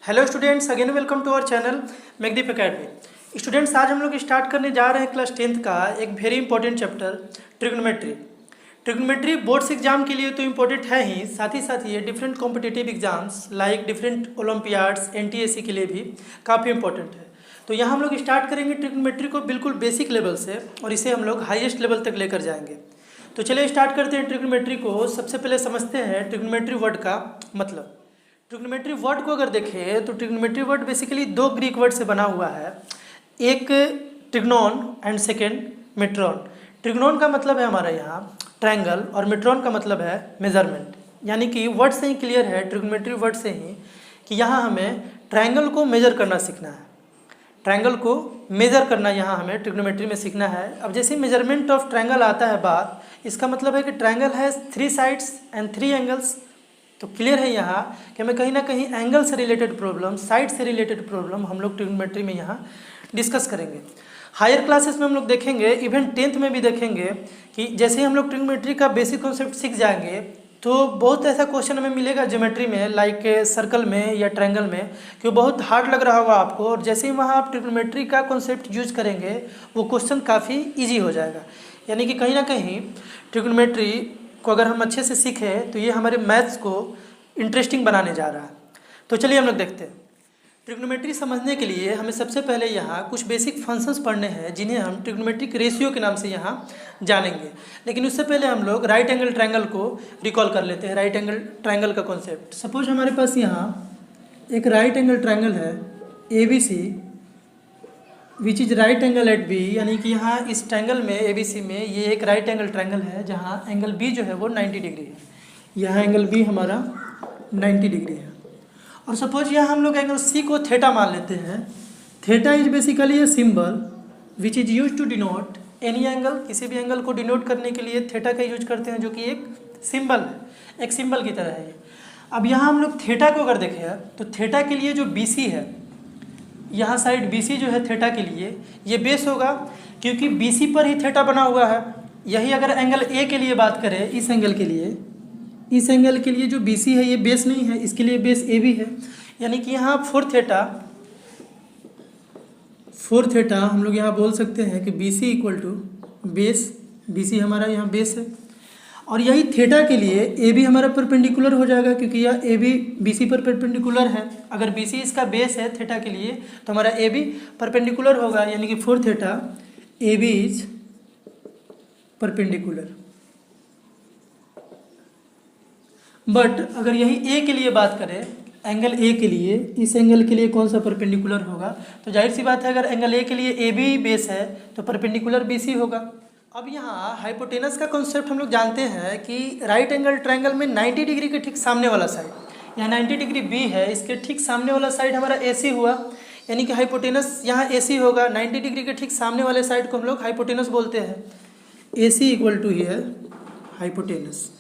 Hello students, again welcome to our channel Magdeep academy. Students, आज हम लोग स्टार्ट करने जा रहे हैं क्लास 10th का एक very important chapter trigonometry. Trigonometry boards exam के लिए तो इम्पोर्टेंट है ही, साथ ही ये different competitive exams like different Olympiads NTSC के लिए भी काफ़ी इंपॉर्टेंट है। तो यहाँ हम लोग स्टार्ट करेंगे ट्रिग्नोमेट्री को बिल्कुल बेसिक लेवल से और इसे हम लोग हाईएस्ट लेवल तक लेकर जाएंगे। तो चलिए स्टार्ट करते हैं ट्रिग्नोमेट्री को। सबसे पहले समझते हैं ट्रिग्नोमेट्री वर्ड का मतलब। ट्रिग्नोमेट्री वर्ड को अगर देखें तो ट्रिग्नोमेट्री वर्ड बेसिकली दो ग्रीक वर्ड से बना हुआ है, एक ट्रिग्नोन एंड सेकेंड मेट्रॉन। ट्रिग्नोन का मतलब है हमारा यहाँ ट्रायंगल और मेट्रॉन का मतलब है मेजरमेंट। यानी कि वर्ड से ही क्लियर है, ट्रिग्नोमेट्री वर्ड से ही, कि यहाँ हमें ट्रायंगल को मेजर करना सीखना है। ट्रायंगल को मेजर करना यहाँ हमें ट्रिग्नोमेट्री में सीखना है। अब जैसे मेजरमेंट ऑफ ट्रायंगल आता है बात, इसका मतलब है कि triangle has 3 sides and 3 angles. तो क्लियर है यहाँ कि हमें कहीं ना कहीं एंगल से रिलेटेड प्रॉब्लम, साइड से रिलेटेड प्रॉब्लम हम लोग ट्रिग्नोमेट्री में यहाँ डिस्कस करेंगे। हायर क्लासेस में हम लोग देखेंगे, इवन 10th में भी देखेंगे कि जैसे ही हम लोग ट्रिग्नोमेट्री का बेसिक कॉन्सेप्ट सीख जाएंगे तो बहुत ऐसा क्वेश्चन हमें मिलेगा ज्योमेट्री में, लाइक सर्कल में या ट्रायंगल में, कि वो बहुत हार्ड लग रहा होगा आपको, और जैसे ही वहाँ आप ट्रिग्नोमेट्री का कॉन्सेप्ट यूज करेंगे वो क्वेश्चन काफ़ी ईजी हो जाएगा। यानी कि कहीं ना कहीं ट्रिग्नोमेट्री को अगर हम अच्छे से सीखें तो ये हमारे मैथ्स को इंटरेस्टिंग बनाने जा रहा है। तो चलिए हम लोग देखते हैं। ट्रिग्नोमेट्री समझने के लिए हमें सबसे पहले यहाँ कुछ बेसिक फंक्शंस पढ़ने हैं जिन्हें हम ट्रिग्नोमेट्रिक रेशियो के नाम से यहाँ जानेंगे। लेकिन उससे पहले हम लोग राइट एंगल ट्रायंगल को रिकॉल कर लेते हैं, राइट एंगल ट्रायंगल का कॉन्सेप्ट। सपोज हमारे पास यहाँ एक राइट एंगल ट्रायंगल है ABC which is right angle at B. यानी कि यहाँ इस ट्रायंगल में ABC में ये एक राइट एंगल ट्रायंगल है जहाँ एंगल B जो है वो 90 डिग्री है। यहाँ एंगल B हमारा 90 डिग्री है। और सपोज यहाँ हम लोग एंगल C को थीटा मान लेते हैं। Theta is basically a symbol which is use to denote any angle. किसी भी एंगल को डिनोट करने के लिए थीटा का यूज करते हैं, जो कि एक सिंबल है, एक सिंबल की तरह है। अब यहाँ हम लोग थीटा को अगर देखें तो थीटा के लिए जो BC है, यहाँ साइड BC जो है थीटा के लिए ये बेस होगा, क्योंकि BC पर ही थीटा बना हुआ है। यही अगर एंगल A के लिए बात करें, इस एंगल के लिए, इस एंगल के लिए जो BC है ये बेस नहीं है, इसके लिए बेस AB है। यानी कि यहाँ 4 थीटा हम लोग यहाँ बोल सकते हैं कि BC equal to base, BC हमारा यहाँ बेस है। और यही थीटा के लिए AB हमारा परपेंडिकुलर हो जाएगा, क्योंकि यह AB BC पर परपेंडिकुलर है। अगर BC इसका बेस है थीटा के लिए तो हमारा AB परपेंडिकुलर होगा, यानी कि 4 theta AB is perpendicular. But अगर यही A के लिए बात करें, एंगल A के लिए, इस एंगल के लिए कौन सा परपेंडिकुलर होगा, तो जाहिर सी बात है अगर एंगल A के लिए AB बेस है तो परपेंडिकुलर BC होगा। अब यहाँ हाइपोटेनस का कॉन्सेप्ट हम लोग जानते हैं कि राइट एंगल ट्रायंगल में 90 डिग्री के ठीक सामने वाला साइड, यहाँ 90 डिग्री B है, इसके ठीक सामने वाला साइड हमारा AC हुआ। यानी कि हाइपोटेनस यहाँ AC होगा। 90 डिग्री के ठीक सामने वाले साइड को हम लोग हाइपोटेनस बोलते हैं। AC equal to here hypotenuse.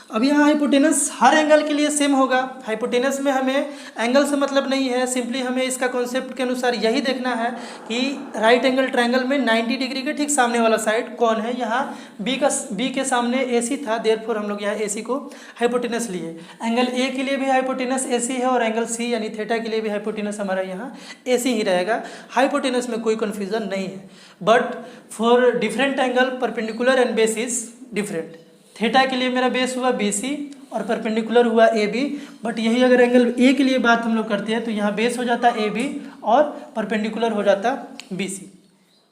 अब यहाँ हाइपोटेनस हर एंगल के लिए सेम होगा। हाइपोटेनस में हमें एंगल से मतलब नहीं है, सिंपली हमें इसका कॉन्सेप्ट के अनुसार यही देखना है कि राइट एंगल ट्रायंगल में 90 डिग्री के ठीक सामने वाला साइड कौन है। यहाँ B के सामने AC था, देयरफॉर हम लोग यहाँ AC को हाइपोटेनस लिए। एंगल A के लिए भी हाइपोटेनस AC है और एंगल C यानी थीटा के लिए भी हाइपोटेनस हमारा यहाँ AC ही रहेगा। हाइपोटेनस में कोई कन्फ्यूजन नहीं है। But for different angle perpendicular and base is different. Theta के लिए मेरा बेस हुआ BC और परपेंडिकुलर हुआ AB। बट यही अगर एंगल A के लिए बात हम लोग करते हैं तो यहाँ बेस हो जाता AB और परपेंडिकुलर हो जाता BC।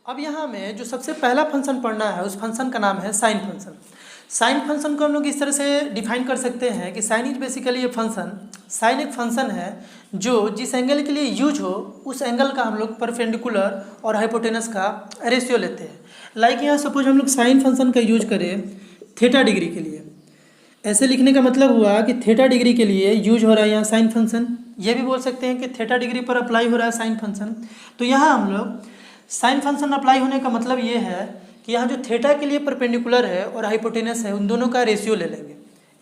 अब यहाँ में जो सबसे पहला फंक्शन पढ़ना है उस फंक्शन का नाम है साइन फंक्शन। साइन फंक्शन को हम लोग इस तरह से डिफाइन कर सकते हैं कि sine is basically a function. Sine एक फंक्शन है जो जिस एंगल के लिए यूज हो उस एंगल का हम लोग परपेंडिकुलर और हाइपोटेनस का रेशियो लेते हैं। लाइक यहाँ सपोज हम लोग साइन फंक्शन का यूज करें थीटा डिग्री के लिए। ऐसे लिखने का मतलब हुआ कि थीटा डिग्री के लिए यूज हो रहा है यहाँ साइन फंक्शन। ये भी बोल सकते हैं कि थीटा डिग्री पर अप्लाई हो रहा है साइन फंक्शन। तो यहाँ हम लोग साइन फंक्शन अप्लाई होने का मतलब ये है कि यहाँ जो थीटा के लिए परपेंडिकुलर है और हाइपोटेनस है उन दोनों का रेशियो ले लेंगे।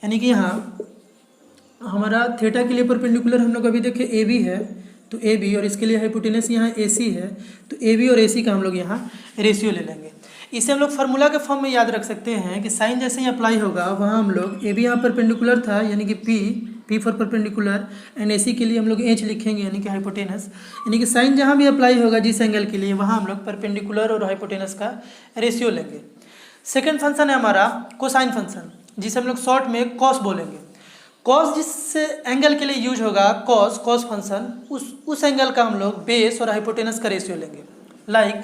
यानी कि यहाँ हमारा थीटा के लिए परपेंडिकुलर हम लोग अभी देखें AB है, तो AB और इसके लिए हाइपोटेनस यहाँ AC है, तो AB और AC का हम लोग यहाँ रेशियो ले लेंगे। इसे हम लोग फार्मूला के फॉर्म में याद रख सकते हैं कि साइन जैसे ही अप्लाई होगा वहाँ हम लोग AB यहाँ परपेंडिकुलर था यानी कि P P for perpendicular, and AC के लिए हम लोग H लिखेंगे यानी कि हाइपोटेनस। यानी कि साइन जहाँ भी अप्लाई होगा जिस एंगल के लिए, वहाँ हम लोग परपेंडिकुलर और हाइपोटेनस का रेशियो लेंगे। सेकेंड फंक्शन है हमारा कोसाइन फंक्शन, जिसे हम लोग शॉर्ट में कॉस बोलेंगे। कॉस जिस एंगल के लिए यूज होगा, कॉस फंक्शन, उस एंगल का हम लोग बेस और हाइपोटेनस का रेशियो लेंगे। लाइक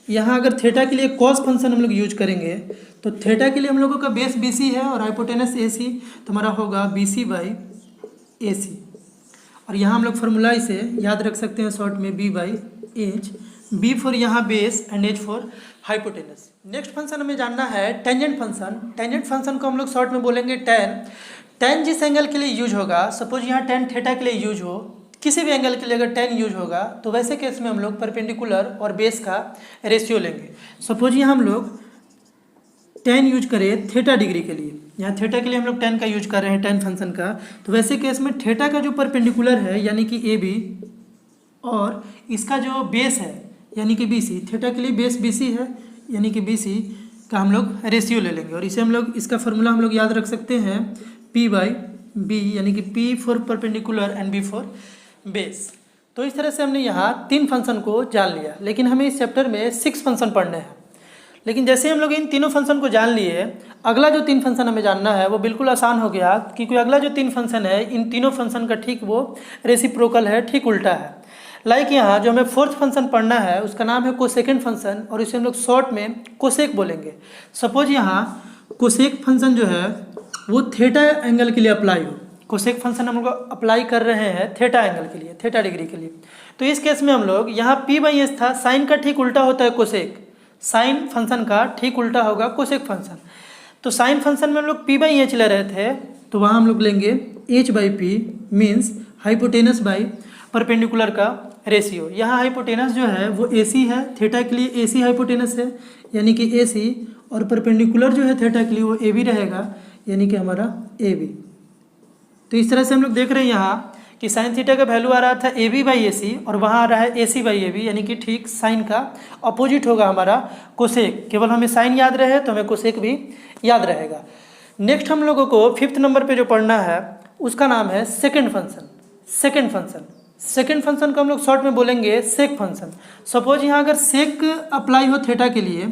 यहाँ अगर थीटा के लिए कॉस फंक्शन हम लोग यूज करेंगे तो थीटा के लिए हम लोगों का बेस BC है और हाइपोटेनस AC, तो हमारा होगा BC बाई AC। और यहाँ हम लोग फार्मूला इसे याद रख सकते हैं शॉर्ट में, B by H, B for यहाँ base and H for hypotenuse. Next function हमें जानना है टेंजेंट फंक्शन। टेंजेंट फंक्शन को हम लोग शॉर्ट में बोलेंगे tan जिस एंगल के लिए यूज होगा, सपोज यहाँ tan थीटा के लिए यूज हो, किसी भी एंगल के लिए अगर tan यूज होगा तो वैसे केस में हम लोग परपेंडिकुलर और बेस का रेशियो लेंगे। सपोज यहाँ हम लोग tan यूज करें थीटा डिग्री के लिए, यहाँ थीटा के लिए हम लोग tan का यूज कर रहे हैं, tan फंक्शन का, तो वैसे केस में थीटा का जो परपेंडिकुलर है यानी कि AB और इसका जो बेस है यानी कि BC, थीटा के लिए बेस BC है यानी कि BC का हम लोग रेशियो ले लेंगे। और इसे हम लोग, इसका फार्मूला हम लोग याद रख सकते हैं, P बाई B यानी कि P for perpendicular and B for base. तो इस तरह से हमने यहाँ 3 फंक्शन को जान लिया, लेकिन हमें इस चैप्टर में 6 फंक्शन पढ़ने हैं। लेकिन जैसे हम लोग इन तीनों फंक्शन को जान लिए, अगला जो 3 फंक्शन हमें जानना है वो बिल्कुल आसान हो गया, क्योंकि अगला जो 3 फंक्शन है इन तीनों फंक्शन का ठीक वो रेसिप्रोकल है, ठीक उल्टा है। लाइक यहाँ जो हमें 4th फंक्शन पढ़ना है उसका नाम है कोसेकेंड फंक्शन, और इसे हम लोग शॉर्ट में कोसेक बोलेंगे। सपोज यहाँ कोसेक फंक्शन जो है वो थीटा एंगल के लिए अप्लाई हो, कोसेक फंक्शन हम लोग अप्लाई कर रहे हैं थीटा एंगल के लिए, थीटा डिग्री के लिए, तो इस केस में हम लोग यहाँ P बाई एच था, साइन का ठीक उल्टा होता है कोसेक, साइन फंक्शन का ठीक उल्टा होगा कोसेक फंक्शन। तो साइन फंक्शन में हम लोग P बाई एच ले रहे थे, तो वहाँ हम लोग लेंगे H by P means hypotenuse by perpendicular का रेशियो। यहाँ हाइपोटेनस जो है वो AC है, थीटा के लिए AC हाइपोटेनस है यानी कि AC, और परपेंडिकुलर जो है थीटा के लिए वो AB रहेगा यानी कि हमारा AB। तो इस तरह से हम लोग देख रहे हैं यहाँ कि साइन थीटा का वैल्यू आ रहा था AB बाई AC और वहाँ आ रहा है AC बाई AB, यानी कि ठीक साइन का अपोजिट होगा हमारा कोसेक। केवल हमें साइन याद रहे तो हमें कोसेक भी याद रहेगा। नेक्स्ट हम लोगों को 5th नंबर पे जो पढ़ना है उसका नाम है सेकेंड फंक्शन। सेकेंड फंक्शन को हम लोग शॉर्ट में बोलेंगे सेक फंक्शन। सपोज यहाँ अगर सेक अप्लाई हो थीटा के लिए,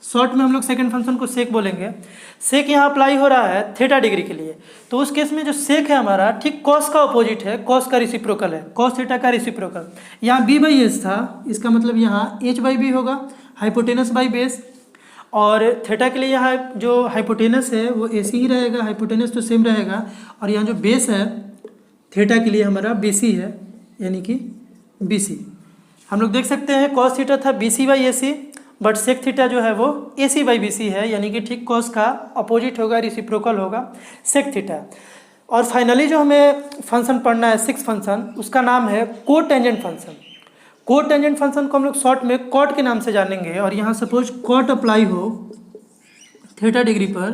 शॉर्ट में हम लोग सेकंड फंक्शन को सेक बोलेंगे। सेक यहाँ अप्लाई हो रहा है थीटा डिग्री के लिए, तो उस केस में जो सेक है हमारा ठीक कॉस का अपोजिट है, कॉस का रेसिप्रोकल है, कॉस थीटा का रेसिप्रोकल। यहाँ B बाई एच था, इसका मतलब यहाँ H बाई B होगा, हाइपोटेनस बाई बेस। और थीटा के लिए यहाँ जो हाइपोटेनस है वो AC ही रहेगा, हाइपोटेनस तो सेम रहेगा। और यहाँ जो बेस है थीटा के लिए हमारा BC है यानी कि BC। हम लोग देख सकते हैं कॉस थीटा था BC by AC, but sec theta जो है वो AC बाई BC है यानी कि ठीक कॉस का अपोजिट होगा, रेसिप्रोकल होगा सेक थीटा। और फाइनली जो हमें फंक्शन पढ़ना है 6th फंक्शन, उसका नाम है कोटेंजेंट फंक्शन। कोटेंजेंट फंक्शन को हम लोग शॉर्ट में कॉट के नाम से जानेंगे। और यहाँ सपोज कॉट अप्लाई हो थीटा डिग्री पर,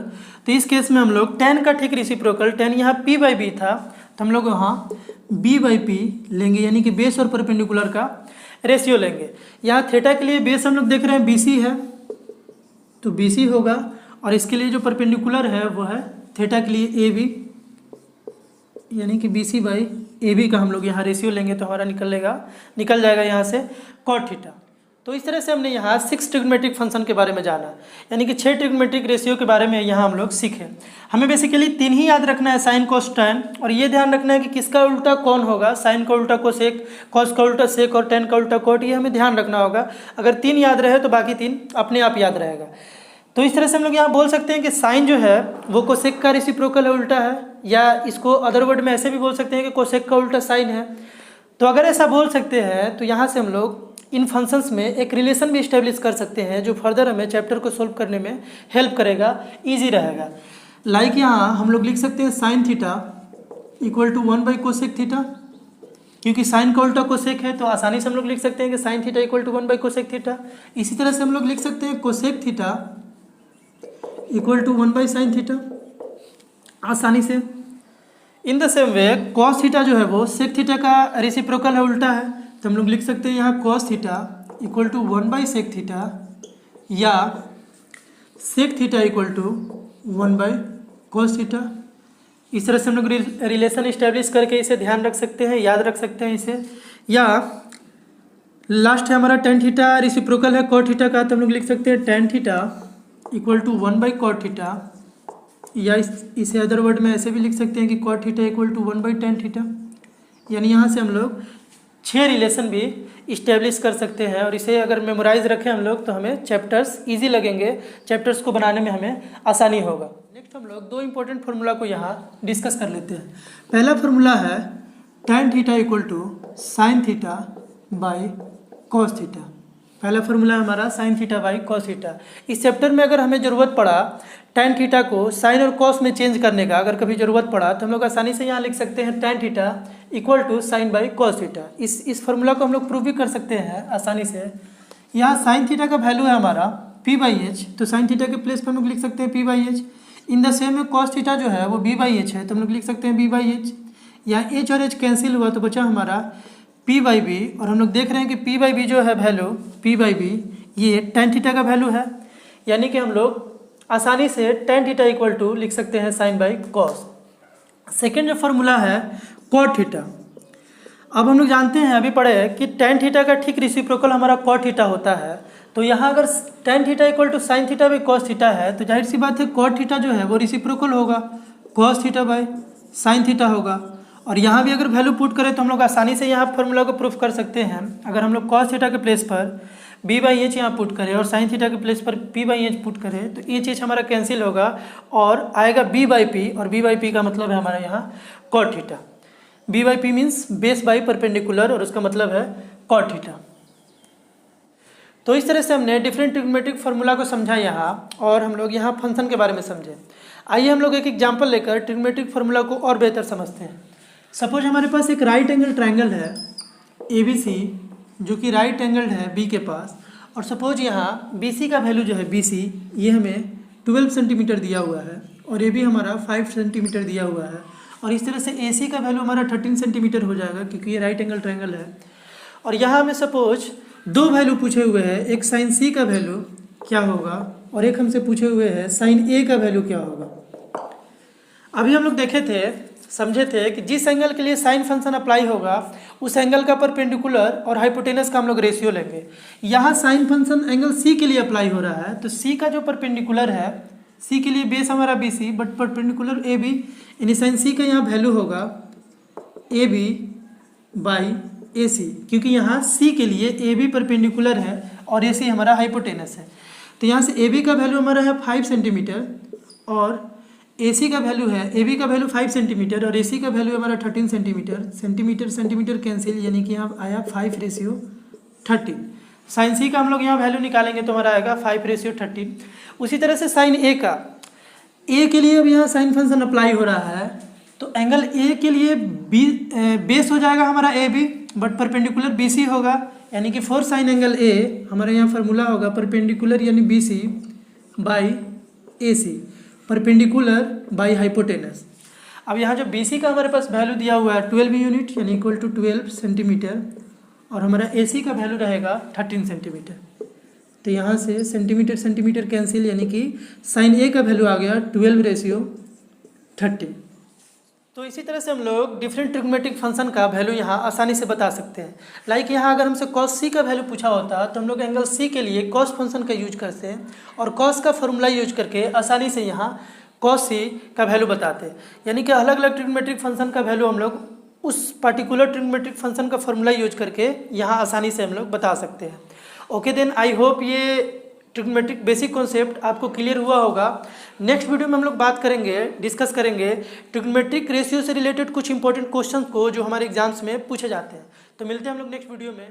तो इस केस में हम लोग tan का ठीक रेसिप्रोकल, tan यहाँ P बाई B था तो हम लोग वहाँ B बाई P लेंगे यानी कि बेस और परपेंडिकुलर का रेशियो लेंगे। यहाँ थीटा के लिए बेस हम लोग देख रहे हैं BC है तो BC होगा, और इसके लिए जो परपेंडिकुलर है वो है थीटा के लिए AB यानी कि BC बाई AB का हम लोग यहाँ रेशियो लेंगे तो हमारा निकल जाएगा यहाँ से कॉट थीटा। तो इस तरह से हमने यहाँ 6 ट्रिग्नोमेट्रिक फंक्शन के बारे में जाना, यानी कि 6 ट्रिग्नोमेट्रिक रेशियो के बारे में यहाँ हम लोग सीखे। हमें बेसिकली 3 ही याद रखना है, साइन कोस टैन, और ये ध्यान रखना है कि किसका उल्टा कौन होगा, साइन का उल्टा कोसेक, कॉस का उल्टा सेक और टैन का उल्टा कॉट, ये हमें ध्यान रखना होगा। अगर 3 याद रहे तो बाकी 3 अपने आप याद रहेगा। तो इस तरह से हम लोग यहाँ बोल सकते हैं कि साइन जो है वो कोसेक का रेसिप्रोकल है, उल्टा है, या इसको अदर वर्ड में ऐसे भी बोल सकते हैं कि कोसेक का उल्टा साइन है। तो अगर ऐसा बोल सकते हैं तो यहाँ से हम लोग इन फंक्शंस में एक रिलेशन भी इस्टेब्लिश कर सकते हैं जो फर्दर हमें चैप्टर को सोल्व करने में हेल्प करेगा, ईजी रहेगा। लाइक यहाँ हम लोग लिख सकते हैं sine theta equal to 1 by cosec theta, क्योंकि साइन का उल्टा कोसेक है तो आसानी से हम लोग लिख सकते हैं कि sine theta equal to 1 by cosec theta. इसी तरह से हम लोग लिख सकते हैं cosec theta equal to 1 by sine theta आसानी से। In the same way cos theta जो है वो सेक थीटा का रेसिप्रोकल है, उल्टा है, तो हम लोग लिख सकते हैं यहाँ cos theta equal to 1 by sec theta, या sec theta equal to 1 by cos theta. इस तरह से हम लोग रिलेशन इस्टेब्लिश करके इसे ध्यान रख सकते हैं, याद रख सकते हैं इसे। या लास्ट है हमारा tan थीटा रेसिप्रोकल है cot थीटा का, तो हम लोग लिख सकते हैं tan theta equal to 1/cot theta, या इसे अदर वर्ड में ऐसे भी लिख सकते हैं कि cot theta equal to 1/tan theta. यानी यहाँ से हम लोग 6 रिलेशन भी इस्टेब्लिश कर सकते हैं, और इसे अगर मेमोराइज रखें हम लोग तो हमें चैप्टर्स इजी लगेंगे, चैप्टर्स को बनाने में हमें आसानी होगा। नेक्स्ट हम लोग 2 इंपॉर्टेंट फार्मूला को यहाँ डिस्कस कर लेते हैं। पहला फार्मूला है tan theta equal to sin theta by cos theta. पहला फार्मूला है हमारा sin theta by cos theta. इस चैप्टर में अगर हमें ज़रूरत पड़ा tan थीटा को sin और cos में चेंज करने का, अगर कभी ज़रूरत पड़ा तो हम लोग आसानी से यहाँ लिख सकते हैं tan theta equal to sin by cos theta. इस फार्मूला को हम लोग प्रूव भी कर सकते हैं आसानी से। यहाँ sin थीटा का वैल्यू है हमारा p/h, तो sin थीटा के प्लेस पर हम लोग लिख सकते हैं p/h। इन द सेम में cos थीटा जो है वो b/h है, तो हम लोग लिख सकते हैं b/h। यहाँ h और h कैंसिल हुआ तो बचा हमारा p/b, और हम लोग देख रहे हैं कि p/b जो है वैल्यू p/b ये tan थीटा का वैल्यू है, यानी कि हम लोग आसानी से tan थीटा इक्वल टू लिख सकते हैं sin बाई cos। सेकेंड जो फार्मूला है cot थीटा। अब हम लोग जानते हैं, अभी पढ़े कि tan थीटा का ठीक रेसिप्रोकल हमारा cot थीटा होता है, तो यहाँ अगर tan theta equal to sin theta by cos theta है तो जाहिर सी बात है cot थीटा जो है वो रेसिप्रोकल होगा cos theta by sin theta होगा। और यहाँ भी अगर वैल्यू पुट करें तो हम लोग आसानी से यहाँ फार्मूला को प्रूफ कर सकते हैं। अगर हम लोग cos थीटा के प्लेस पर b/h यहाँ पुट करें और sin थीटा के प्लेस पर p/h पुट करें तो ये चीज़ हमारा कैंसिल होगा और आएगा b/p, और b/p का मतलब है हमारा यहाँ cot theta. b/p means base by perpendicular, और उसका मतलब है cot थीटा। तो इस तरह से हमने डिफरेंट ट्रिग्नोमेट्रिक फार्मूला को समझा यहाँ, और हम लोग यहाँ फंक्शन के बारे में समझे। आइए हम लोग एक एग्जाम्पल लेकर ट्रिग्नोमेट्रिक फार्मूला को और बेहतर समझते हैं। सपोज हमारे पास एक राइट एंगल ट्रायंगल है ABC, जो कि राइट एंगल्ड है B के पास, और सपोज यहाँ BC का वैल्यू जो है BC ये हमें 12 सेंटीमीटर दिया हुआ है, और AB हमारा 5 सेंटीमीटर दिया हुआ है, और इस तरह से AC का वैल्यू हमारा 13 सेंटीमीटर हो जाएगा क्योंकि ये राइट एंगल ट्रायंगल है। और यहाँ हमें सपोज 2 वैल्यू पूछे हुए हैं, एक sin C का वैल्यू क्या होगा और एक हमसे पूछे हुए हैं sin A का वैल्यू क्या होगा। अभी हम लोग देखे थे, समझे थे कि जिस एंगल के लिए साइन फंक्शन अप्लाई होगा उस एंगल का परपेंडिकुलर और हाइपोटेनस का हम लोग रेशियो लेंगे। यहाँ साइन फंक्शन एंगल C के लिए अप्लाई हो रहा है, तो C का जो परपेंडिकुलर है, C के लिए बेस हमारा BC बट परपेंडिकुलर AB, यानी साइन C का यहाँ वैल्यू होगा AB बाई AC, क्योंकि यहाँ C के लिए AB परपेंडिकुलर है और AC हमारा हाइपोटेनस है। तो यहाँ से AB का वैल्यू हमारा है 5 सेंटीमीटर और AC का वैल्यू है, AB का वैल्यू 5 सेंटीमीटर और AC का वैल्यू हमारा 13 सेंटीमीटर। सेंटीमीटर कैंसिल, यानी कि यहाँ आया 5:13। साइन C का हम लोग यहाँ वैल्यू निकालेंगे तो हमारा आएगा 5:13। उसी तरह से साइन A का, A के लिए अब यहाँ साइन फंक्शन अप्लाई हो रहा है, तो एंगल A के लिए बेस हो जाएगा हमारा AB बट परपेंडिकुलर BC होगा, यानी कि फॉर साइन एंगल A हमारे यहाँ फार्मूला होगा परपेंडिकुलर यानी BC by AC, perpendicular by hypotenuse. अब यहाँ जो BC का हमारे पास वैल्यू दिया हुआ है 12 यूनिट यानी इक्वल टू 12 सेंटीमीटर, और हमारा AC का वैल्यू रहेगा 13 सेंटीमीटर। तो यहाँ से सेंटीमीटर कैंसिल, यानी कि साइन A का वैल्यू आ गया 12:13। तो इसी तरह से हम लोग डिफरेंट ट्रिग्नोमेट्रिक फंक्शन का वैल्यू यहाँ आसानी से बता सकते हैं। लाइक यहाँ अगर हमसे cos C का वैल्यू पूछा होता तो हम लोग एंगल C के लिए cos फंक्शन का यूज करते हैं और cos का फॉर्मूला यूज करके आसानी से यहाँ cos C का वैल्यू बताते हैं। यानी कि अलग अलग ट्रिग्नोमेट्रिक फंक्शन का वैल्यू हम लोग उस पर्टिकुलर ट्रिग्नोमेट्रिक फंक्शन का फॉर्मूला यूज करके यहाँ आसानी से हम लोग बता सकते हैं। ओके देन, आई होप ये ट्रिग्नोमेट्रिक बेसिक कॉन्सेप्ट आपको क्लियर हुआ होगा। नेक्स्ट वीडियो में हम लोग बात करेंगे, डिस्कस करेंगे ट्रिग्नोमेट्रिक रेशियो से रिलेटेड कुछ इंपॉर्टेंट क्वेश्चंस को जो हमारे एग्जाम्स में पूछे जाते हैं। तो मिलते हैं हम लोग नेक्स्ट वीडियो में।